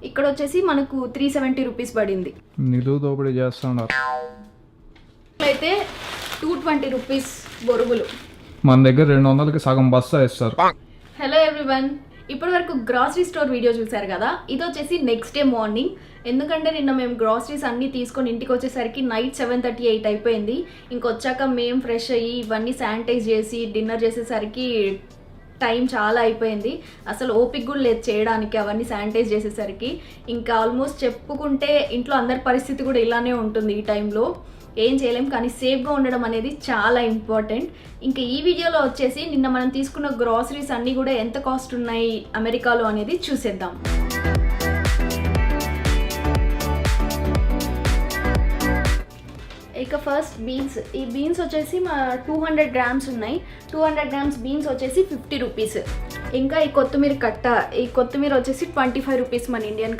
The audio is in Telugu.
ఇక్కడ వచ్చేసి మనకు 370 రూపీస్ పడింది. నిలువు దోపిడీ చేస్తున్నారు. అయితే 220 రూపీస్ బొరుగులు. మన దగ్గర 200కి సగం బస్తా ఇస్తారు. హలో ఎవ్రీవన్, ఇప్పటి వరకు గ్రాసరీ స్టోర్ వీడియో చూసారు కదా. ఇది వచ్చేసి నెక్స్ట్ డే మార్నింగ్. ఎందుకంటే నిన్న మేము గ్రాసరీస్ అన్నీ తీసుకొని ఇంటికి వచ్చేసరికి నైట్ 7:38 అయిపోయింది. ఇంకొచ్చాక మేము ఫ్రెష్ అయ్యి ఇవన్నీ శానిటైజ్ చేసి డిన్నర్ చేసేసరికి టైం చాలా అయిపోయింది. అసలు ఓపిక కూడా లేదు చేయడానికి అవన్నీ శానిటైజ్ చేసేసరికి. ఇంకా ఆల్మోస్ట్ చెప్పుకుంటే ఇంట్లో అందరి పరిస్థితి కూడా ఇలానే ఉంటుంది ఈ టైంలో. ఏం చేయలేం, కానీ సేఫ్గా ఉండడం అనేది చాలా ఇంపార్టెంట్. ఇంకా ఈ వీడియోలో వచ్చేసి నిన్న మనం తీసుకున్న గ్రాసరీస్ అన్నీ కూడా ఎంత కాస్ట్ ఉన్నాయి అమెరికాలో అనేది చూసేద్దాం. ఇక ఫస్ట్ బీన్స్. ఈ బీన్స్ వచ్చేసి మా 200 గ్రామ్స్ ఉన్నాయి. 200 గ్రామ్స్ బీన్స్ వచ్చేసి 50 రూపీస్. ఇంకా ఈ కొత్తిమీర కట్ట, ఈ కొత్తిమీర వచ్చేసి 25 రూపీస్ మన ఇండియన్